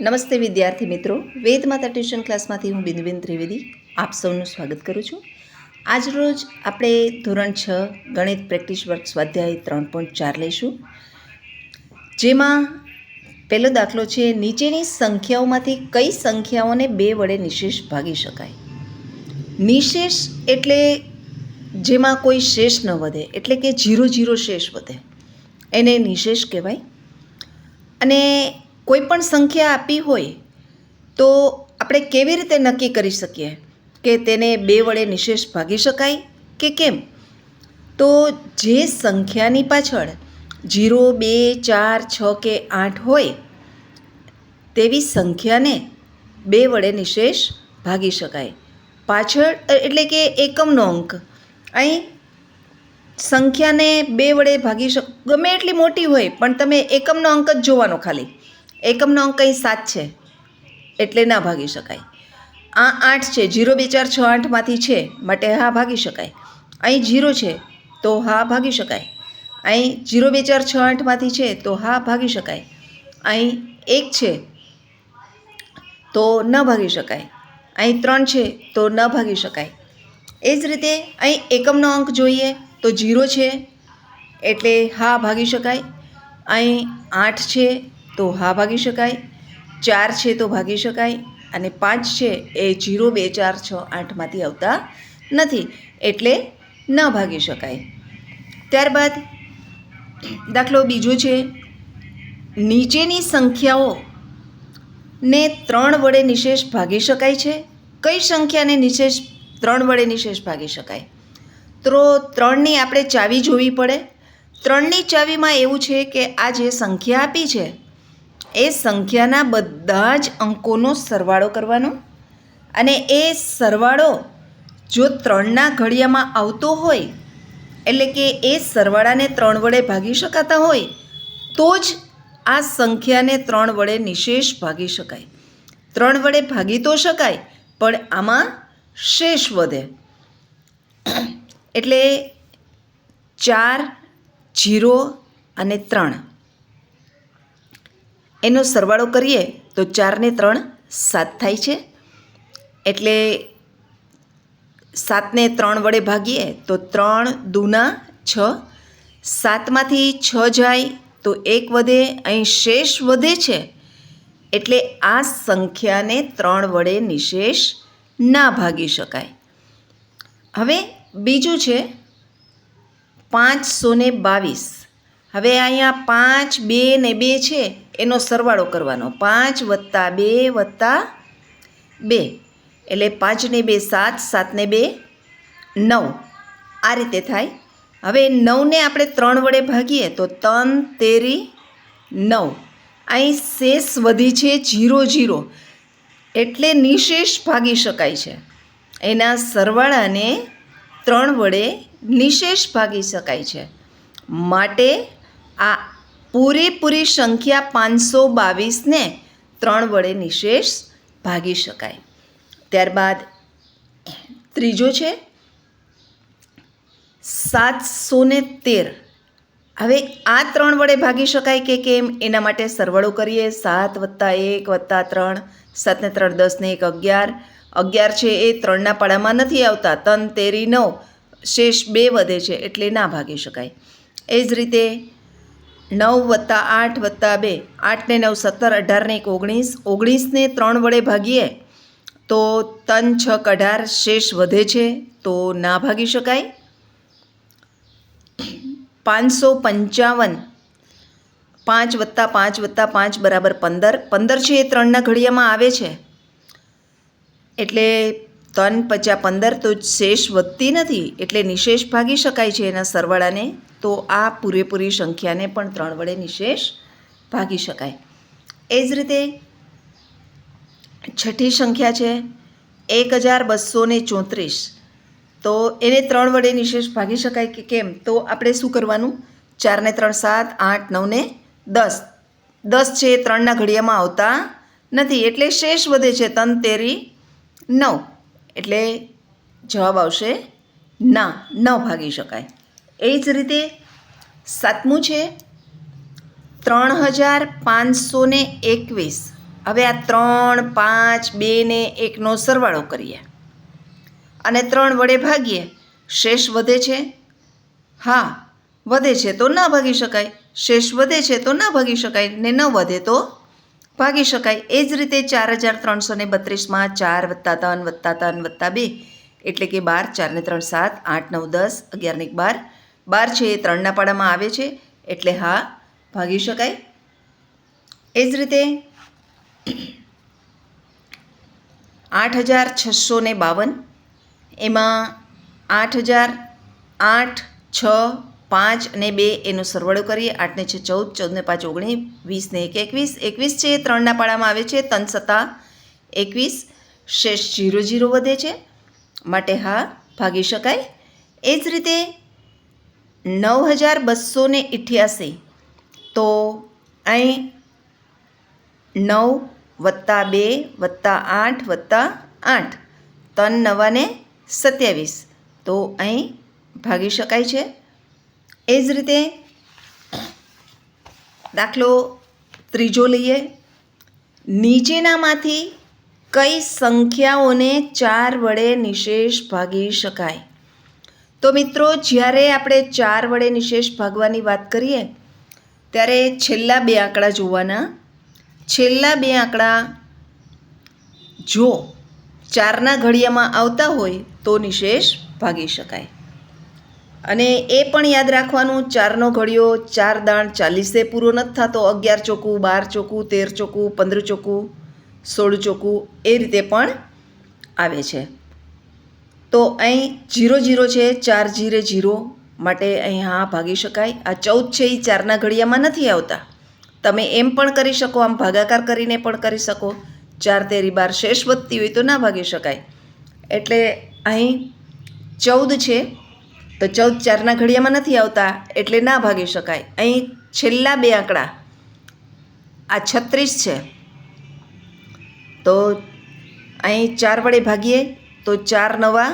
નમસ્તે વિદ્યાર્થી મિત્રો, વેદમાતા ટ્યુશન ક્લાસમાંથી હું બિંદુબેન ત્રિવેદી આપ સૌનું સ્વાગત કરું છું. આજ રોજ આપણે ધોરણ 6 ગણિત પ્રેક્ટિસ વર્ક સ્વાધ્યાય 3.4 લઈશું, જેમાં પહેલો દાખલો છે, નીચેની સંખ્યાઓમાંથી કઈ સંખ્યાઓને 2 વડે નિશેષ ભાગી શકાય. નિશેષ એટલે જેમાં કોઈ શેષ ન વધે, એટલે કે 0 શેષ વધે, એને નિશેષ કહેવાય. અને કોઈ પણ સંખ્યા આપી હોય તો આપણે કેવી રીતે નક્કી કરી શકીએ કે તેને 2 વડે નિશેષ ભાગી શકાય કે કેમ? તો જે સંખ્યાની પાછળ 0, 2, 4, 6 કે 8 હોય તેવી સંખ્યાને 2 વડે નિશેષ ભાગી શકાય. પાછળ એટલે કે એકમનો અંક. અહીં સંખ્યાને 2 વડે ગમે એટલી મોટી હોય પણ તમે એકમનો અંક જ જોવાનો, ખાલી એકમનો અંક અહીં 7 છે એટલે ના ભાગી શકાય. આ 8 છે, 0, 2, 4, 6, 8માંથી છે માટે હા ભાગી શકાય. અહીં 0 છે તો હા ભાગી શકાય. અહીં 0, 2, 4, 6, 8માંથી છે તો હા ભાગી શકાય. અહીં 1 છે તો ન ભાગી શકાય. અહીં 3 છે તો ન ભાગી શકાય. એ જ રીતે અહીં એકમનો અંક જોઈએ તો 0 છે એટલે હા ભાગી શકાય. અહીં 8 છે તો હા ભાગી શકાય. 4 છે તો ભાગી શકાય. અને 5 છે એ 0, 2, 4, 6, 8માંથી આવતા નથી એટલે ન ભાગી શકાય. ત્યારબાદ દાખલો બીજો છે, નીચેની સંખ્યાઓને 3 વડે નિશેષ ભાગી શકાય છે. કઈ સંખ્યાને 3 વડે નિશેષ ભાગી શકાય? તો 3ની આપણે ચાવી જોવી પડે. 3ની ચાવીમાં એવું છે કે આ જે સંખ્યા આપી છે એ સંખ્યાના બધા જ અંકોનો સરવાળો કરવાનો, અને એ સરવાળો જો 3ના ઘડિયામાં આવતો હોય, એટલે કે એ સરવાળાને 3 વડે ભાગી શકાતા હોય તો જ આ સંખ્યાને 3 વડે નિશેષ ભાગી શકાય. 3 વડે ભાગી તો શકાય પણ આમાં શેષ વધે. એટલે 4, 0 અને 3 એનો સરવાળો કરીએ તો 4 ને 3 7 થાય છે. એટલે 7ને 3 વડે ભાગીએ તો 3 દૂના 6. 7માંથી 6 જાય તો 1 વધે, અહીં શેષ વધે છે એટલે આ સંખ્યાને 3 વડે નિશેષ ના ભાગી શકાય. હવે બીજું છે 522. હવે અહીંયા 5, 2 ને 2 છે એનો સરવાળો કરવાનો. 5 + 2 + 2 એટલે 5 ને 2 7, 7 ને 2 9, આ રીતે થાય. હવે 9ને આપણે 3 વડે ભાગીએ તો 3 તેરી 9. અહીં શેષ વધી છે 0 એટલે નિશેષ ભાગી શકાય છે. એના સરવાળાને 3 વડે નિશેષ ભાગી શકાય છે. માટે આ પૂરેપૂરી સંખ્યા 522ને 3 વડે નિશેષ ભાગી શકાય. ત્યારબાદ ત્રીજો છે 713. હવે આ 3 વડે ભાગી શકાય કે કેમ એના માટે સરવાળો કરીએ. 7 + 1 + 3, 7 ને 3 10 ને 1 11. 11 છે એ 3ના પાડામાં નથી આવતા. 3 તેરી 9, શેષ 2 વધે છે એટલે ના ભાગી શકાય. એ જ રીતે 9 + 8 + 2, 8 ને 9 17, 18 ને 1 19. 19ને 3 વડે ભાગીએ તો 3 6 18, શેષ વધે છે તો ના ભાગી શકાય. 555. 5 + 5 + 5 = 15. 15 છે એ 3ના ઘડિયામાં આવે છે એટલે 3 × 5 = 15, તો શેષ વધતી નથી એટલે નિશેષ ભાગી શકાય છે એના સરવાળાને. તો આ પૂરેપૂરી સંખ્યાને પણ 3 વડે નિશેષ ભાગી શકાય. એ જ રીતે છઠ્ઠી સંખ્યા છે 1234. તો એને 3 વડે નિશેષ ભાગી શકાય કે કેમ? તો આપણે શું કરવાનું? 4 ને 3 7, 8, 9 ને 10. 10 છે 3ના ઘડિયામાં આવતા નથી એટલે શેષ વધે છે. 3 તેરી 9 એટલે જવાબ આવશે ના, ન ભાગી શકાય. એ જ રીતે 7મું છે 3521. હવે આ 3, 5, 2 ને 1નો સરવાળો કરીએ અને 3 વડે ભાગીએ. શેષ વધે છે? હા, વધે છે તો ના ભાગી શકાય. શેષ વધે છે તો ના ભાગી શકાય, ને ન વધે તો ભાગી શકાય. એ જ રીતે 4332માં 4 + 3 + 3 + 2 એટલે કે 12. 4 ને 3 7, 8 9 10, 11 ને 1 12. 12 છે એ 3ના પાડામાં આવે છે એટલે હા ભાગી શકાય. એ જ રીતે 8652 એમાં 8000, 8, 6, 5 અને 2 એનો સરવાળો કરીએ. 8 ને 6 14, 14 ને 5 19, 20 ને 1 21. 21 છે એ 3ના પાડામાં આવે છે. 3 સત્તા 21. શેષ 0 0 વધે છે માટે હા ભાગી શકાય. એ જ રીતે 9288 તો અહીં 9 + 2 + 8 + 8, 3 9 ને 27 તો અહીં ભાગી શકાય છે. એ જ રીતે દાખલો ત્રીજો લઈએ. નીચેનામાંથી કઈ સંખ્યાઓને 4 વડે નિશેષ ભાગી શકાય? તો મિત્રો, જ્યારે આપણે 4 વડે નિશેષ ભાગવાની વાત કરીએ ત્યારે છેલ્લા 2 આંકડા જોવાના. છેલ્લા 2 આંકડા જો 4ના ઘડિયામાં આવતા હોય તો નિશેષ ભાગી શકાય. અને એ પણ યાદ રાખવાનું, 4નો ઘડિયો 4 દાણ 40 પૂરો નથી થતો. 11 ચોકું, 12 ચોકું, 13 ચોકું, 15 ચોકું, 16 ચોકું એ રીતે પણ આવે છે. તો અહીં 0 0 છે, 4 0 0 માટે અહીં હા ભાગી શકાય. આ 14 છે એ 4ના ઘડિયામાં નથી આવતા. તમે એમ પણ કરી શકો, આમ ભાગાકાર કરીને પણ કરી શકો. 4 તેરી 12 શેષ વધતી હોય તો ના ભાગી શકાય. એટલે અહીં 14 છે તો 14 4ના ઘડિયામાં નથી આવતા એટલે ના ભાગી શકાય. અહીં છેલ્લા 2 આંકડા આ 36 છે તો અહીં 4 વડે ભાગીએ તો 4 9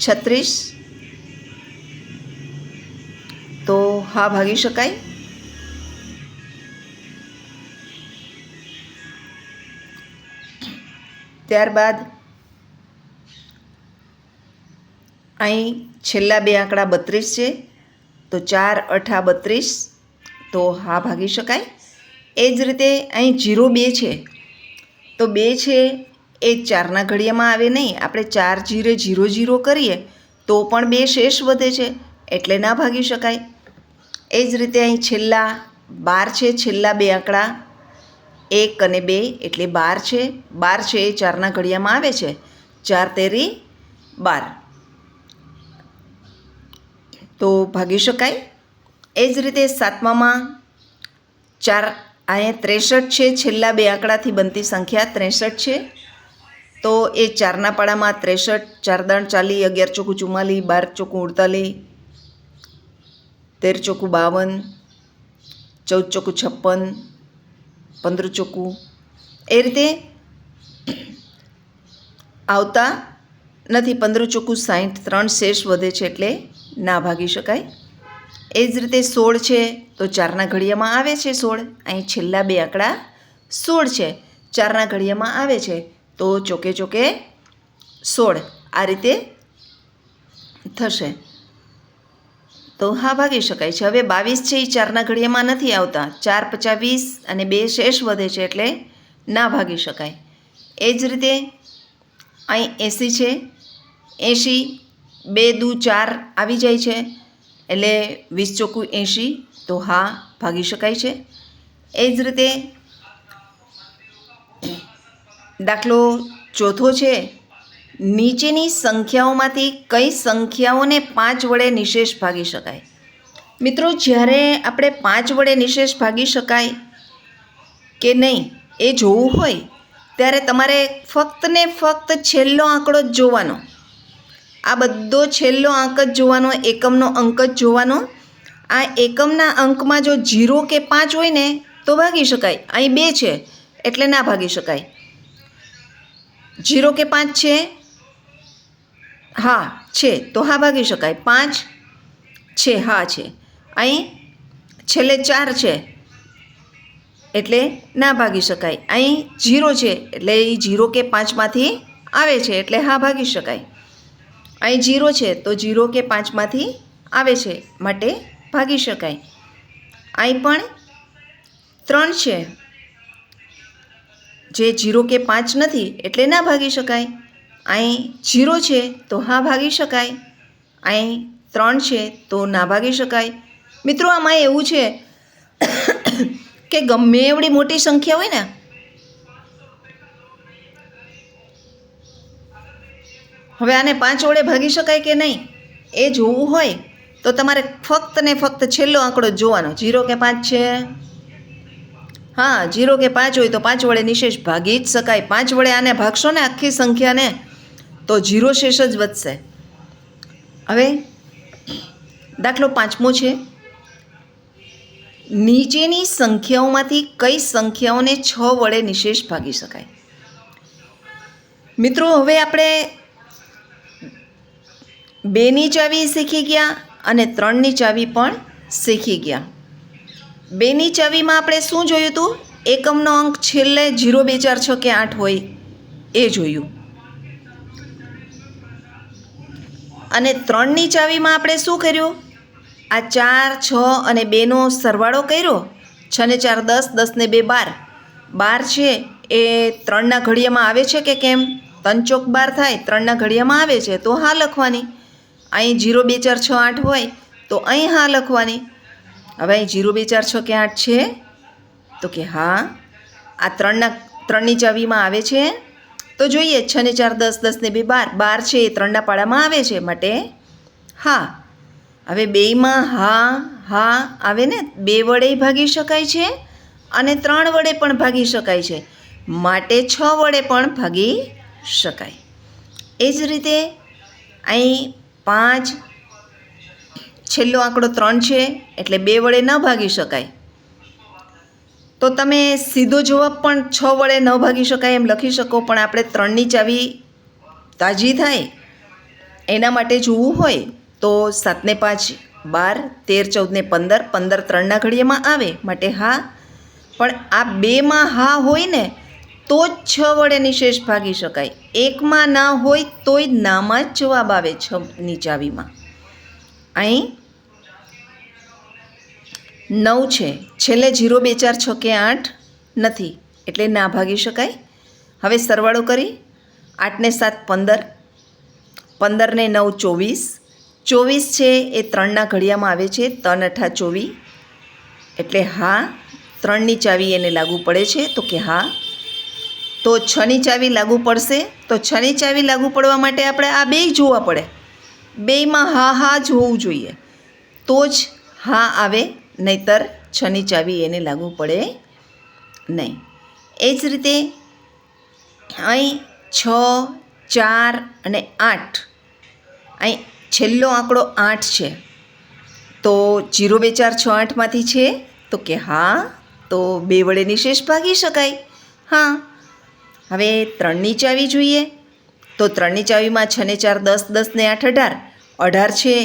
36 તો હા ભાગી શકાય. ત્યારબાદ અહીં છેલ્લા 2 આંકડા 32 છે તો 4 8 32 તો હા ભાગી શકાય. એ જ રીતે અહીં 0 2 છે તો 2 છે એ 4ના ઘડિયામાં આવે નહીં. આપણે 4 0 0 0 કરીએ તો પણ 2 શેષ વધે છે એટલે ના ભાગી શકાય. એ જ રીતે અહીં છેલ્લા 12 છે, છેલ્લા 2 આંકડા 1 અને 2 એટલે 12 છે. 12 છે એ 4ના ઘડિયામાં આવે છે. 4 તેરી 12 તો ભાગી શકાય. એ જ રીતે 7મામાં 4 અહીંયા 63 છે. છેલ્લા 2 આંકડાથી બનતી સંખ્યા 63 છે તો એ 4ના પાડામાં 63, 4 દાણ 40, 11 ચોકું 44, 12 ચોકું 48, 13 ચોકું 52, 14 ચોકું 56, 15 ચોકું એ રીતે આવતા નથી. 15 ચોકું 60, 3 શેષ વધે છે એટલે ના ભાગી શકાય. એ જ રીતે 16 છે તો 4ના ઘડિયામાં આવે છે 16. અહીં છેલ્લા 2 આંકડા 16 છે, 4ના ઘડિયામાં આવે છે તો ચોકે ચોકે 16 આ રીતે થશે તો હા ભાગી શકાય છે. હવે 22 છે એ 4ના ઘડિયામાં નથી આવતા. 4 × 5 = 20 અને 2 શેષ વધે છે એટલે ના ભાગી શકાય. એ જ રીતે અહીં 80 છે. 80 2 દૂ 4 આવી જાય છે એટલે 20 ચોકું 80 તો હા ભાગી શકાય છે. એ જ રીતે દાખલો ચોથો છે. નીચેની સંખ્યાઓમાંથી કઈ સંખ્યાઓને 5 વડે નિશેષ ભાગી શકાય? મિત્રો, જ્યારે આપણે 5 વડે નિશેષ ભાગી શકાય કે નહીં એ જોવું હોય ત્યારે તમારે ફક્ત ને ફક્ત છેલ્લો આંકડો જ જોવાનો. આ બધો છેલ્લો અંક જ જોવાનો, એકમનો અંક જ જોવાનો. આ એકમના અંકમાં જો 0 કે 5 હોય ને તો ભાગી શકાય. અહીં 2 છે એટલે ના ભાગી શકાય. 0 કે 5 છે? હા છે તો હા ભાગી શકાય. 5 છે? હા છે. અહીં છેલ્લે 4 છે એટલે ના ભાગી શકાય. અહીં 0 છે એટલે એ 0 કે 5માંથી આવે છે એટલે હા ભાગી શકાય. અહીં 0 છે તો 0 કે 5માંથી આવે છે માટે ભાગી શકાય. અહીં પણ 3 છે જે 0 કે 5 નથી એટલે ના ભાગી શકાય. અહીં 0 છે તો હા ભાગી શકાય. અહીં 3 છે તો ના ભાગી શકાય. મિત્રો આમાં એવું છે કે ગમે એવડી મોટી સંખ્યા હોય ને, હવે આને 5 વડે ભાગી શકાય કે નહીં એ જોવું હોય તો તમારે ફક્ત ને ફક્ત છેલ્લો આંકડો જોવાનો. 0 કે 5 છે, હા 0 કે 5 હોય તો 5 વડે નિશેષ ભાગી જ શકાય. 5 વડે આને ભાગશો ને આખી સંખ્યાને તો 0 શેષ જ વધશે. હવે દાખલો 5મો છે. નીચેની સંખ્યાઓમાંથી કઈ સંખ્યાઓને 6 વડે નિશેષ ભાગી શકાય? મિત્રો હવે આપણે 2ની ચાવી શીખી ગયા અને 3ની ચાવી પણ શીખી ગયા. 2ની ચાવીમાં આપણે શું જોયું હતું? એકમનો અંક છેલ્લે 0, 2, 4, 6 કે 8 હોય એ જોયું. અને 3ની ચાવીમાં આપણે શું કર્યું? આ 4, 6 અને 2નો સરવાળો કર્યો. 6 ને 4 10, 10 ને 2 12. 12 છે એ 3ના ઘડિયામાં આવે છે કે કેમ? 3 ચોક 12 થાય, 3ના ઘડિયામાં આવે છે તો હા લખવાની. અહીં 0, 2, 4, 6, 8 હોય તો અહીં હા લખવાની. હવે અહીં 0, 2, 4, 6 કે 8 છે તો કે હા આ 3ની ચાવીમાં આવે છે તો જોઈએ. 6 ને 4 10, 10 ને 2 12. 12 છે એ 3ના પાડામાં આવે છે માટે હા. હવે 2માં હા આવે ને, 2 વડે ભાગી શકાય છે અને 3 વડે પણ ભાગી શકાય છે માટે 6 વડે પણ ભાગી શકાય. એ જ રીતે અહીં 5 છેલ્લો આંકડો 3 છે એટલે 2 વડે ન ભાગી શકાય તો તમે સીધો જવાબ પણ 6 વડે ન ભાગી શકાય એમ લખી શકો. પણ આપણે 3ની ચાવી તાજી થાય એના માટે જોવું હોય તો 7 ને 5 12, 13, 14 ને 15, 15 3ના ઘડિયામાં આવે માટે હા. પણ આ 2માં હા હોય ને તો જ 6 વડે નિશેષ ભાગી શકાય. 1માં ના હોય તોય નામાં જ જવાબ આવે 6ની ચાવીમાં. અહીં 9 છે છેલ્લે 0, 2, 4, 6 કે 8 નથી એટલે ના ભાગી શકાય. હવે સરવાળો કરી 8 ને 7 15, 15 ને 9 24, 24 છે એ 3ના ઘડિયામાં આવે છે. 3 8 24 એટલે હા 3ની ચાવી એને લાગુ પડે છે તો કે હા. તો 6ની ચાવી લાગુ પડશે તો 6ની ચાવી લાગુ પડવા માટે આપણે આ બેય જોવા પડે. બેયમાં હા જોવું જોઈએ તો જ હા આવે, નહીંતર 6ની ચાવી એને લાગુ પડે નહીં. એ જ રીતે અહીં 6, 4 અને 8. અહીં છેલ્લો આંકડો 8 છે તો 0, 2, 4, 6, 8માંથી છે તો કે હા તો 2 વડે નિશેષ ભાગી શકાય. હા. હવે 3ની ચાવી જોઈએ તો 3ની ચાવીમાં 6 ને 4 10, 10 ને 8 18. 18 છે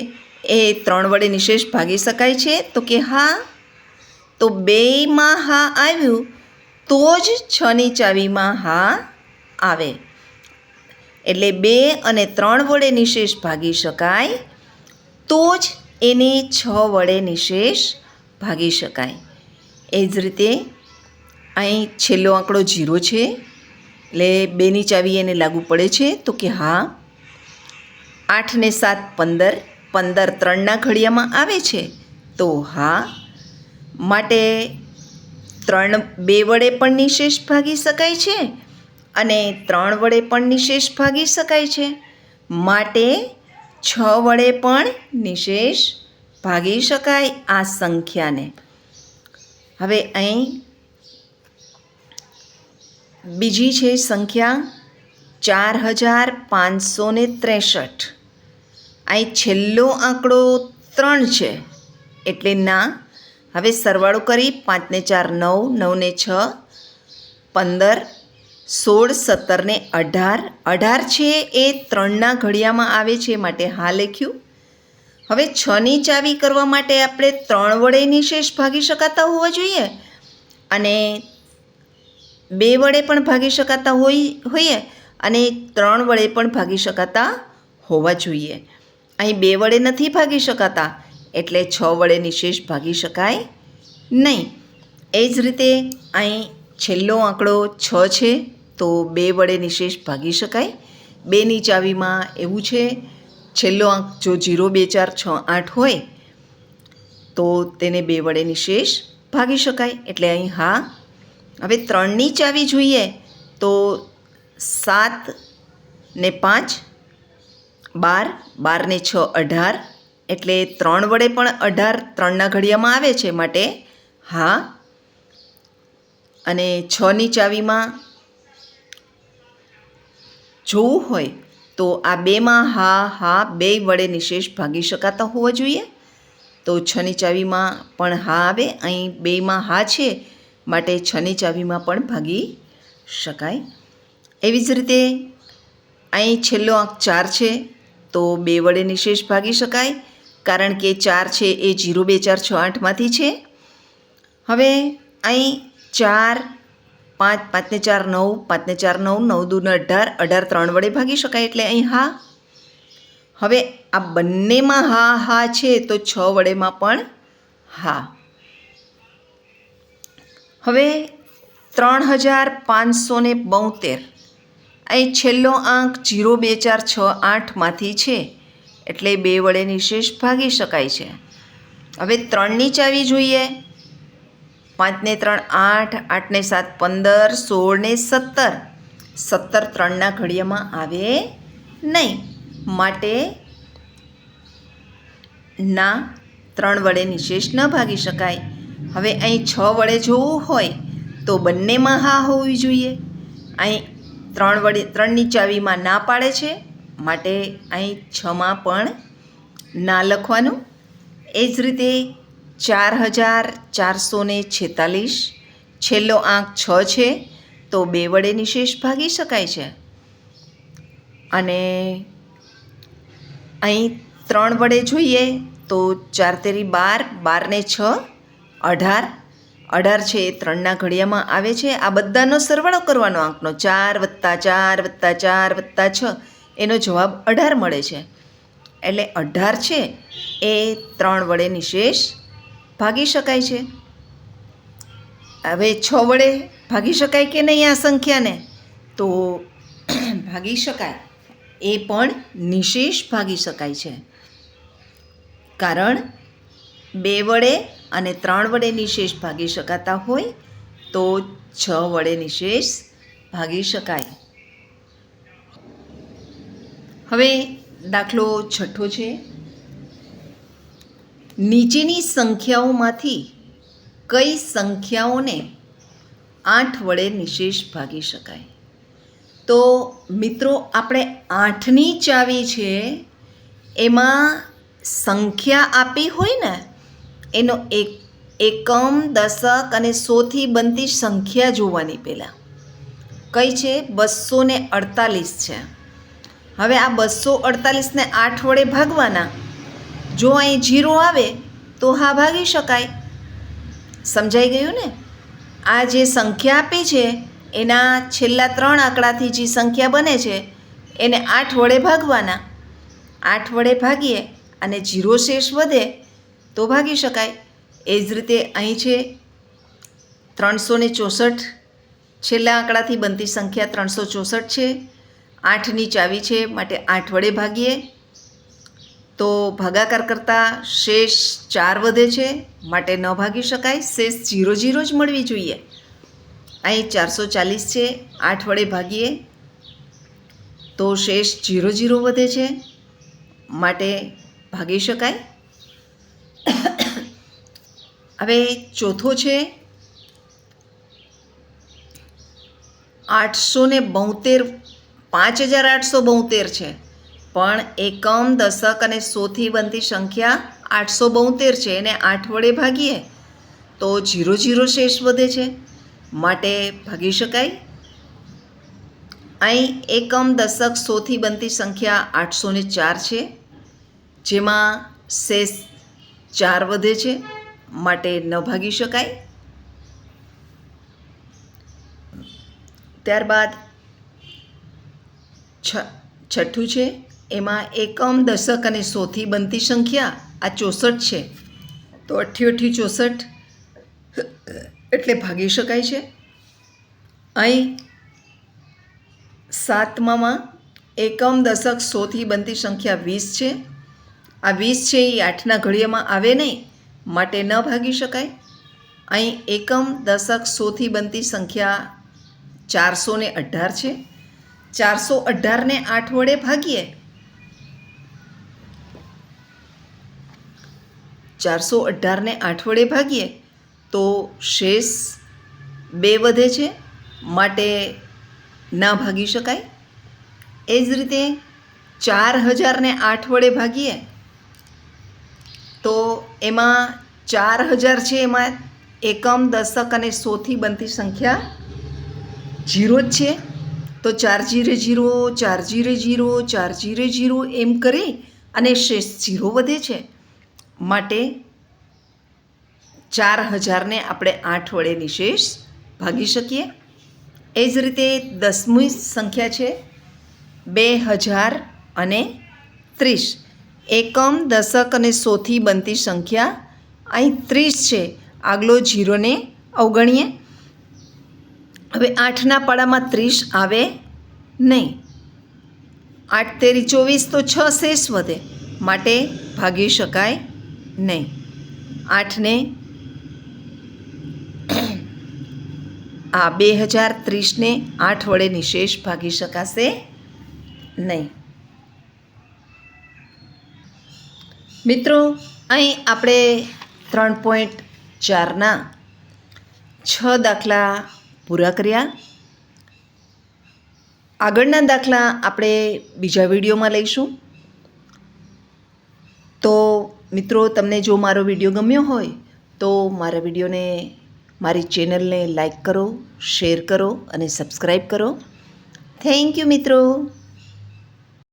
એ 3 વડે નિશેષ ભાગી શકાય છે તો કે હા. તો 2માં હા આવ્યું તો જ 6ની ચાવીમાં હા આવે. એટલે 2 અને 3 વડે નિશેષ ભાગી શકાય તો જ એને 6 વડે નિશેષ ભાગી શકાય. એ જ રીતે અહીં છેલ્લો આંકડો 0 છે એટલે 2ની ચાવી એને લાગુ પડે છે તો કે હા. 8 ને 7 15, 15 3ના ઘડિયામાં આવે છે તો હા માટે 2 વડે પણ નિશેષ ભાગી શકાય છે અને 3 વડે પણ નિશેષ ભાગી શકાય છે માટે 6 વડે પણ નિશેષ ભાગી શકાય આ સંખ્યાને. હવે અહીં બીજી છે સંખ્યા 4563. અહીં છેલ્લો આંકડો 3 છે એટલે ના. હવે સરવાળો કરી 5 ને 4 9, 9 ને 6 15, 16, 17 ને 18. 18 છે એ 3ના ઘડિયામાં આવે છે માટે હા લખ્યું. હવે 6ની ચાવી કરવા માટે આપણે 3 વડે નિશેષ ભાગી શકાતા હોવા જોઈએ અને 2 વડે પણ ભાગી શકાતા હોઈએ અને 3 વડે પણ ભાગી શકાતા હોવા જોઈએ. અહીં 2 વડે નથી ભાગી શકાતા એટલે 6 વડે નિશેષ ભાગી શકાય નહીં. એ જ રીતે અહીં છેલ્લો આંકડો 6 છે તો 2 વડે નિશેષ ભાગી શકાય. 2ની ચાવીમાં એવું છે, છેલ્લો અંક જો 0, 2, 4, 6, 8 હોય તો તેને 2 વડે નિશેષ ભાગી શકાય, એટલે અહીં હા. હવે 3ની ચાવી જોઈએ તો 7 ને 5 12, 12 ને 6 18, એટલે 3 વડે પણ 18 3ના ઘડિયામાં આવે છે, માટે હા. અને 6ની ચાવીમાં જોવું હોય તો આ 2માં હા 2 વડે નિશેષ ભાગી શકાતા હોવા જોઈએ. તો 6ની ચાવીમાં પણ હા આવે, અહીં 2માં હા છે માટે 6ની ચાવીમાં પણ ભાગી શકાય. એવી જ રીતે અહીં છેલ્લો અંક 4 છે તો 2 વડે નિશેષ ભાગી શકાય, કારણ કે 4 છે એ 0, 2, 4, 6, 8માંથી છે. હવે અહીં 4, 5, 5 ને 4 9, 5 ને 4 9, 9 દૂ 18, 18 3 વડે ભાગી શકાય, એટલે અહીં હા. હવે આ બંનેમાં હા છે તો 6 વડેમાં પણ હા. હવે 3572, અહીં છેલ્લો આંક 0, 2, 4, 6, 8માંથી છે, એટલે 2 વડે નિશેષ ભાગી શકાય છે. હવે 3ની ચાવી જોઈએ, 5 ને 3 8, 8 ને 7 15, 16 ને 17, 17 3ના ઘડિયામાં આવે નહીં, માટે ના, 3 વડે નિશેષ ન ભાગી શકાય. હવે અહીં 6 વડે જોવું હોય તો બંનેમાં હા હોવી જોઈએ. અહીં 3ની ચાવીમાં ના પાડે છે, માટે અહીં 6માં પણ ના લખવાનું. એ જ રીતે 4446, છેલ્લો આંક 6 છે તો 2 વડે નિશેષ ભાગી શકાય છે. અને અહીં 3 વડે જોઈએ તો 4 તેરી 12, 12 ને 6 18, 18 છે એ 3ના ઘડિયામાં આવે છે. આ બધાનો સરવાળો કરવાનો આંકનો, 4 + 4 + 4 + 6, એનો જવાબ 18 મળે છે. એટલે 18 છે એ 3 વડે નિશેષ ભાગી શકાય છે. હવે 6 વડે ભાગી શકાય કે નહીં આ સંખ્યાને? તો ભાગી શકાય, એ પણ નિશેષ ભાગી શકાય છે, કારણ 2 વડે અને 3 વડે નિશેષ ભાગી શકાતા હોય તો 6 વડે નિશેષ ભાગી શકાય. હવે દાખલો 6 છે. નીચેની સંખ્યાઓમાંથી કઈ સંખ્યાઓને 8 વડે નિશેષ ભાગી શકાય? તો મિત્રો, આપણે 8ની ચાવી છે એમાં સંખ્યા આપી હોય ને એનો એકમ, દશક અને સોથી બનતી સંખ્યા જોવાની. પહેલાં કઈ છે? 248 છે. હવે આ 248ને 8 વડે ભાગવાના. જો અહીં 0 આવે તો હા ભાગી શકાય. સમજાઈ ગયું ને? આ જે સંખ્યા આપી છે એના છેલ્લા 3 આંકડાથી જે સંખ્યા બને છે એને 8 વડે ભાગવાના. 8 વડે ભાગીએ અને 0 શેષ વધે તો ભાગી શકાય. એ જ રીતે અહીં છે 364, છેલ્લા આંકડાથી બનતી સંખ્યા 364 છે. 8ની ચાવી છે માટે 8 વડે ભાગીએ તો ભાગાકાર કરતાં શેષ 4 વધે છે, માટે ન ભાગી શકાય. શેષ 0 0 જ મળવી જોઈએ. અહીં 440 છે, 8 વડે ભાગીએ તો શેષ 0 0 વધે છે, માટે ભાગી શકાય. હવે ચોથો છે 872, 5872 છે, પણ એકમ, દશક અને સોથી બનતી સંખ્યા 872 છે. એને 8 વડે ભાગીએ તો 0 0 શેષ વધે છે, માટે ભાગી શકાય. અહીં એકમ, દશક, સોથી બનતી સંખ્યા 804 છે, જેમાં શેષ 4 વધે છે, માટે ન ભાગી શકાય. ત્યારબાદ છઠ્ઠું છે, એમાં એકમ, દશક અને સોથી બનતી સંખ્યા આ 64 છે. તો 88 64 એટલે ભાગી શકાય છે. અહીં સાતમામાં એકમ, દશક, સોથી બનતી સંખ્યા 20 છે. આ 20 છે એ 8ના ઘડિયામાં આવે નહીં, માટે ન ભાગી શકાય. અહીં એકમ, દશક, સોથી બનતી સંખ્યા 418 છે. 418ને 8 વડે ભાગીએ 418ને 8 વડે ભાગીએ તો શેષ 2 વધે છે, માટે ના ભાગી શકાય. એ જ રીતે 4000ને 8 વડે ભાગીએ તો એમાં 4000 છે, એમાં એકમ, દશક અને સોથી બનતી સંખ્યા 0 જ છે. તો 4 0 0, 4 0 0, 4 0 0 એમ કરી અને શેષ 0 વધે છે, માટે 4000ને આપણે 8 વડે નિશેષ ભાગી શકીએ. એ જ રીતે 10મી સંખ્યા છે 2030. એકમ, દશક અને સોથી બનતી સંખ્યા અહીં 30 છે. આગલો 0ને અવગણીએ. હવે 8ના પાડામાં 30 આવે નહીં. 8 તેરી 24 તો 6 શેષ વધે, માટે ભાગી શકાય નહીં. 8ને 2030ને 8 વડે નિશેષ ભાગી શકાશે નહીં. મિત્રો, અહીં આપણે 3.4ના 6 દાખલા પૂરા કર્યા. આગળના દાખલા આપણે બીજા વિડીયોમાં લઈશું. તો મિત્રો, તમને જો મારો વિડીયો ગમ્યો હોય તો મારા વિડીયોને, મારી ચેનલને લાઈક કરો, શેર કરો અને સબસ્ક્રાઈબ કરો. થેન્ક યુ મિત્રો.